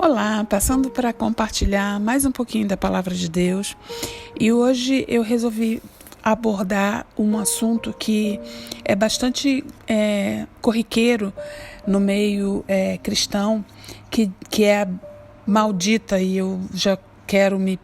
Olá, passando para compartilhar mais um pouquinho da Palavra de Deus, e hoje eu resolvi abordar um assunto que é bastante corriqueiro no meio cristão, que é a maldita, e eu já quero me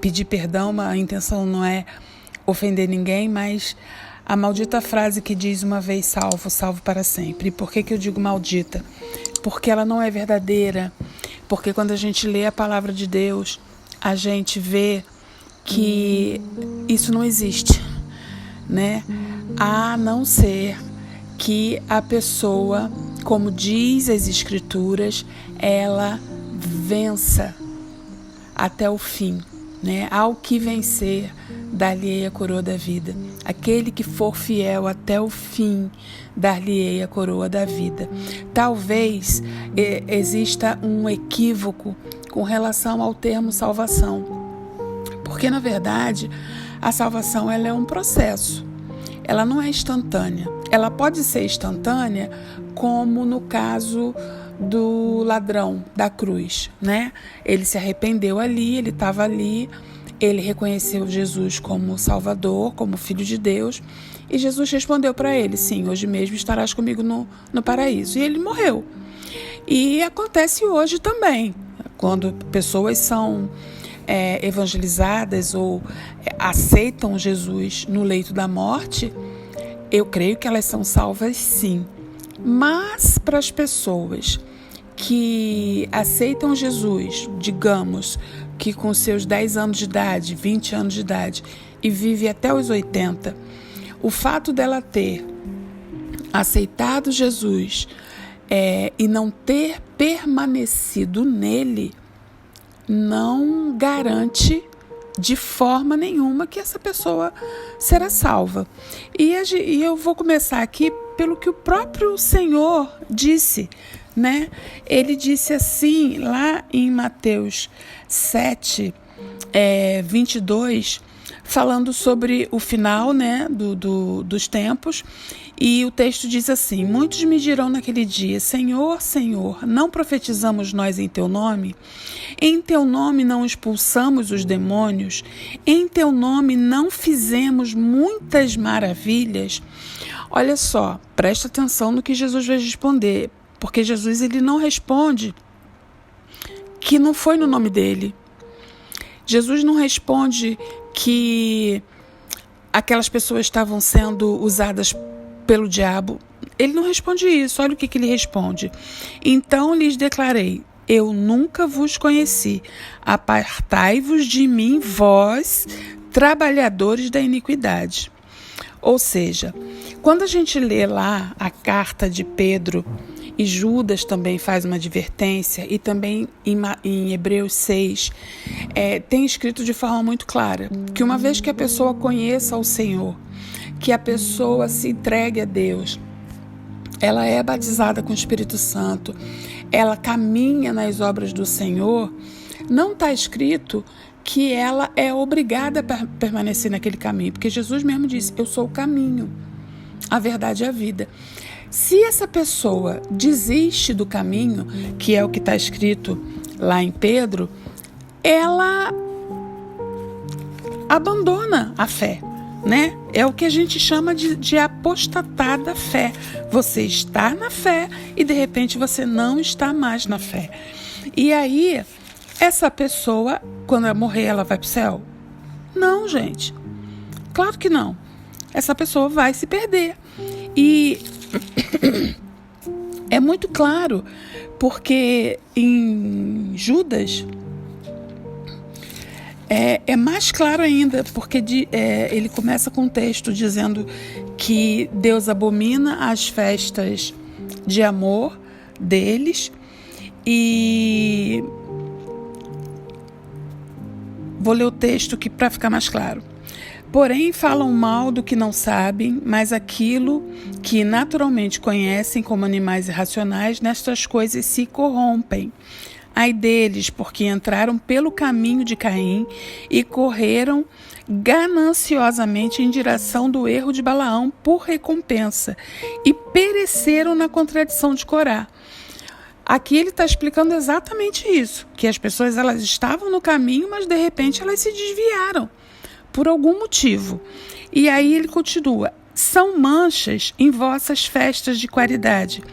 pedir perdão, a intenção não é ofender ninguém, mas a maldita frase que diz uma vez salvo, salvo para sempre. E por que eu digo maldita? Porque ela não é verdadeira. Porque quando a gente lê a palavra de Deus, a gente vê que isso não existe, né? A não ser que a pessoa, como diz as Escrituras, ela vença até o fim, né? Ao que vencer, dar-lhe-ei a coroa da vida. Aquele que for fiel até o fim, dar-lhe-ei a coroa da vida. Talvez exista um equívoco com relação ao termo salvação, porque na verdade a salvação ela é um processo, ela não é instantânea. Ela pode ser instantânea, como no caso do ladrão da cruz, né? Ele se arrependeu ali, ele estava ali, ele reconheceu Jesus como Salvador, como Filho de Deus, e Jesus respondeu para ele: sim, hoje mesmo estarás comigo no paraíso. E ele morreu. E acontece hoje também, quando pessoas são evangelizadas ou aceitam Jesus no leito da morte, eu creio que elas são salvas sim. Mas para as pessoas que aceitam Jesus, digamos que com seus 10 anos de idade, 20 anos de idade, e vive até os 80, o fato dela ter aceitado Jesus e não ter permanecido nele, não garante de forma nenhuma que essa pessoa será salva. E eu vou começar aqui pelo que o próprio Senhor disse, né? Ele disse assim, lá em Mateus 7, 22, falando sobre o final, né, dos tempos, e o texto diz assim: muitos me dirão naquele dia: Senhor, Senhor, não profetizamos nós em teu nome? Em teu nome não expulsamos os demônios? Em teu nome não fizemos muitas maravilhas? Olha só, presta atenção no que Jesus vai responder, porque Jesus ele não responde que não foi no nome dele. Jesus não responde que aquelas pessoas estavam sendo usadas pelo diabo. Ele não responde isso. Olha o que ele responde: então lhes declarei: eu nunca vos conheci. Apartai-vos de mim, vós, trabalhadores da iniquidade. Ou seja, quando a gente lê lá a carta de Pedro, e Judas também faz uma advertência, e também em Hebreus 6, tem escrito de forma muito clara que uma vez que a pessoa conheça o Senhor, que a pessoa se entregue a Deus, ela é batizada com o Espírito Santo, ela caminha nas obras do Senhor, não está escrito que ela é obrigada a permanecer naquele caminho, porque Jesus mesmo disse: eu sou o caminho, a verdade e a vida. Se essa pessoa desiste do caminho, que é o que está escrito lá em Pedro, ela abandona a fé, né? É o que a gente chama de apostatar da fé. Você está na fé e de repente você não está mais na fé. E aí, essa pessoa, quando ela morrer, ela vai para o céu? Não, gente. Claro que não. Essa pessoa vai se perder. E é muito claro, porque em Judas é mais claro ainda, porque ele começa com um texto dizendo que Deus abomina as festas de amor deles, e vou ler o texto aqui para ficar mais claro. Porém, falam mal do que não sabem, mas aquilo que naturalmente conhecem como animais irracionais, nestas coisas se corrompem. Ai deles, porque entraram pelo caminho de Caim e correram gananciosamente em direção do erro de Balaão por recompensa, e pereceram na contradição de Corá. Aqui ele está explicando exatamente isso, que as pessoas elas estavam no caminho, mas de repente elas se desviaram por algum motivo. E aí ele continua: são manchas em vossas festas de caridade,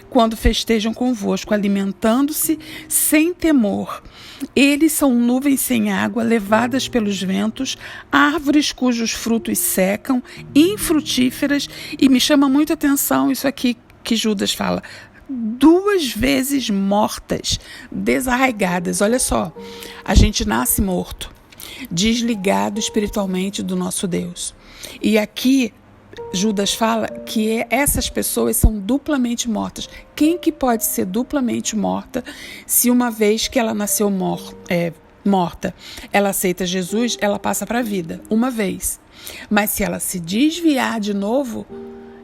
quando festejam convosco, alimentando-se sem temor. Eles são nuvens sem água, levadas pelos ventos, árvores cujos frutos secam, infrutíferas, e me chama muito a atenção isso aqui que Judas fala: 2 vezes mortas, desarraigadas. Olha só, a gente nasce morto, desligado espiritualmente do nosso Deus. E aqui Judas fala que essas pessoas são duplamente mortas. Quem que pode ser duplamente morta se uma vez que ela nasceu morta, ela aceita Jesus, ela passa para a vida, uma vez. Mas se ela se desviar de novo,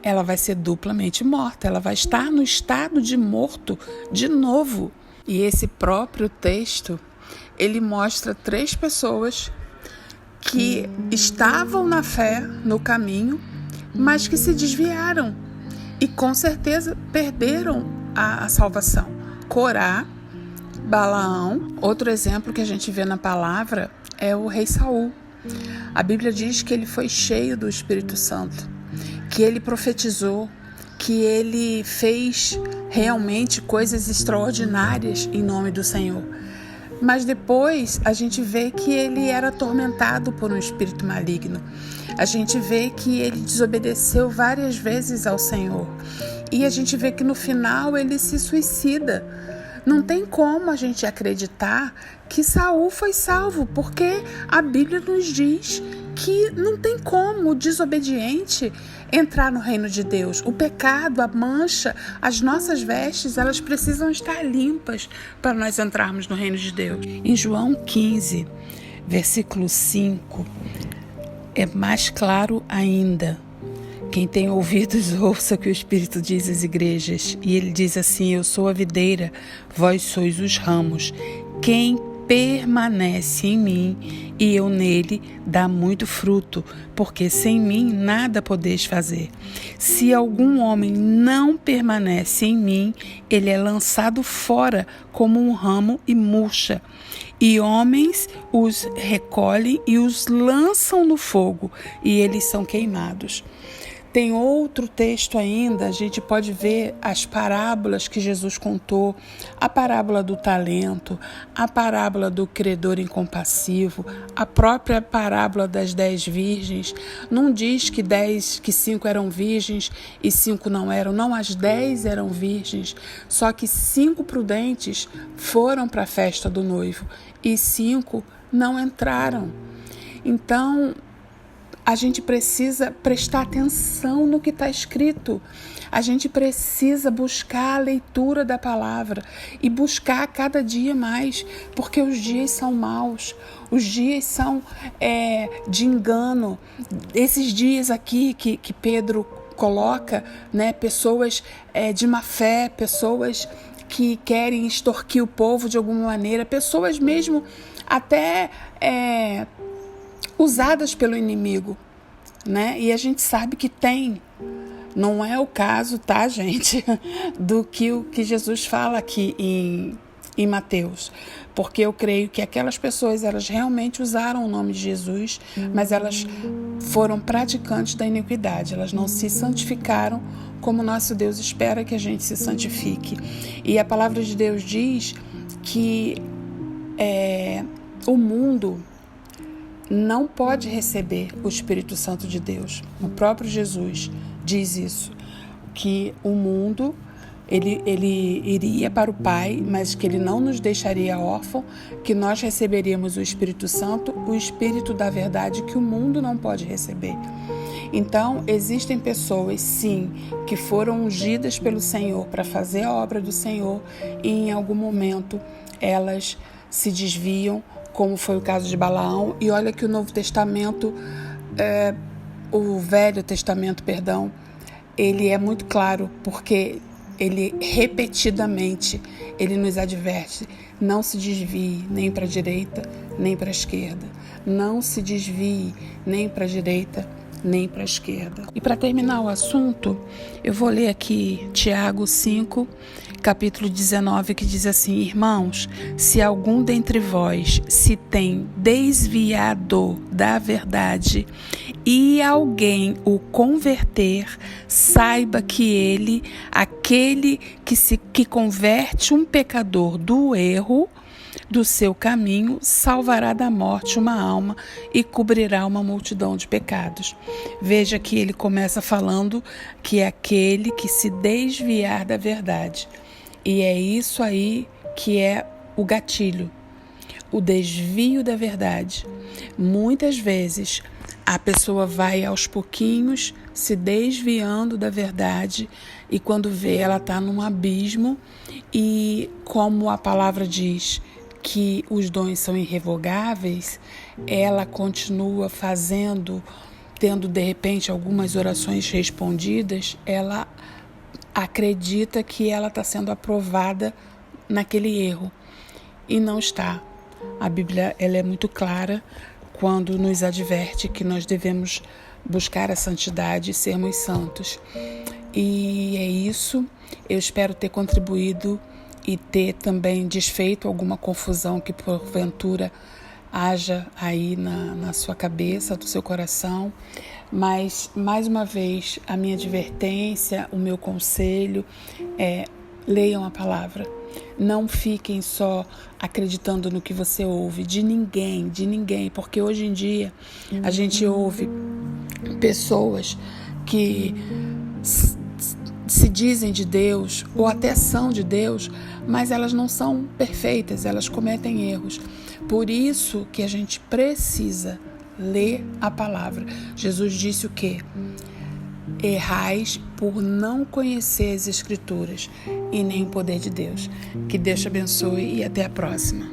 ela vai ser duplamente morta, ela vai estar no estado de morto de novo. E esse próprio texto, ele mostra 3 pessoas que estavam na fé, no caminho, mas que se desviaram e com certeza perderam a salvação. Corá, Balaão. Outro exemplo que a gente vê na palavra é o rei Saul. A Bíblia diz que ele foi cheio do Espírito Santo, que ele profetizou, que ele fez realmente coisas extraordinárias em nome do Senhor. Mas depois a gente vê que ele era atormentado por um espírito maligno. A gente vê que ele desobedeceu várias vezes ao Senhor. E a gente vê que no final ele se suicida. Não tem como a gente acreditar que Saul foi salvo, porque a Bíblia nos diz que não tem como o desobediente entrar no reino de Deus. O pecado, a mancha, as nossas vestes, elas precisam estar limpas para nós entrarmos no reino de Deus. Em João 15, versículo 5, é mais claro ainda. Quem tem ouvidos, ouça o que o Espírito diz às igrejas. E ele diz assim: eu sou a videira, vós sois os ramos. Quem permanece em mim e eu nele dá muito fruto, porque sem mim nada podeis fazer. Se algum homem não permanece em mim, ele é lançado fora como um ramo e murcha. E homens os recolhem e os lançam no fogo, e eles são queimados. Tem outro texto ainda, a gente pode ver as parábolas que Jesus contou, a parábola do talento, a parábola do credor incompassivo, a própria parábola das 10 virgens. Não diz que 5 eram virgens e 5 não eram, não, as 10 eram virgens, só que 5 prudentes foram para a festa do noivo e 5 não entraram. Então, a gente precisa prestar atenção no que está escrito. A gente precisa buscar a leitura da palavra e buscar cada dia mais, porque os dias são maus, os dias são de engano. Esses dias aqui que Pedro coloca, né, pessoas de má fé, pessoas que querem extorquir o povo de alguma maneira, pessoas mesmo até usadas pelo inimigo, né? E a gente sabe que tem. Não é o caso, tá, gente, do que o que Jesus fala aqui em Mateus. Porque eu creio que aquelas pessoas, elas realmente usaram o nome de Jesus, mas elas foram praticantes da iniquidade. Elas não se santificaram como nosso Deus espera que a gente se santifique. E a palavra de Deus diz que o mundo não pode receber o Espírito Santo de Deus. O próprio Jesus diz isso, que o mundo ele iria para o Pai, mas que ele não nos deixaria órfão, que nós receberíamos o Espírito Santo, o Espírito da verdade que o mundo não pode receber. Então, existem pessoas, sim, que foram ungidas pelo Senhor para fazer a obra do Senhor e em algum momento elas se desviam, como foi o caso de Balaão. E olha que o Novo Testamento, o Velho Testamento, perdão, ele é muito claro, porque ele repetidamente, ele nos adverte: não se desvie nem para a direita, nem para a esquerda. Não se desvie nem para a direita, nem para a esquerda. E para terminar o assunto, eu vou ler aqui Tiago 5, capítulo 19, que diz assim: irmãos, se algum dentre vós se tem desviado da verdade e alguém o converter, saiba que ele, aquele que converte um pecador do erro do seu caminho, salvará da morte uma alma e cobrirá uma multidão de pecados. Veja que ele começa falando que é aquele que se desviar da verdade. E é isso aí que é o gatilho, o desvio da verdade. Muitas vezes a pessoa vai aos pouquinhos se desviando da verdade e quando vê, ela está num abismo e, como a palavra diz que os dons são irrevogáveis, ela continua tendo de repente algumas orações respondidas, ela acredita que ela está sendo aprovada naquele erro e não está. A Bíblia ela é muito clara quando nos adverte que nós devemos buscar a santidade e sermos santos. E é isso. Eu espero ter contribuído e ter também desfeito alguma confusão que porventura haja aí na sua cabeça, do seu coração. Mas, mais uma vez, a minha advertência, o meu conselho é: leiam a palavra. Não fiquem só acreditando no que você ouve, de ninguém, porque hoje em dia a gente ouve pessoas que se dizem de Deus ou até são de Deus, mas elas não são perfeitas, elas cometem erros. Por isso que a gente precisa ler a palavra. Jesus disse o quê? Errais por não conhecer as Escrituras e nem o poder de Deus. Que Deus te abençoe e até a próxima.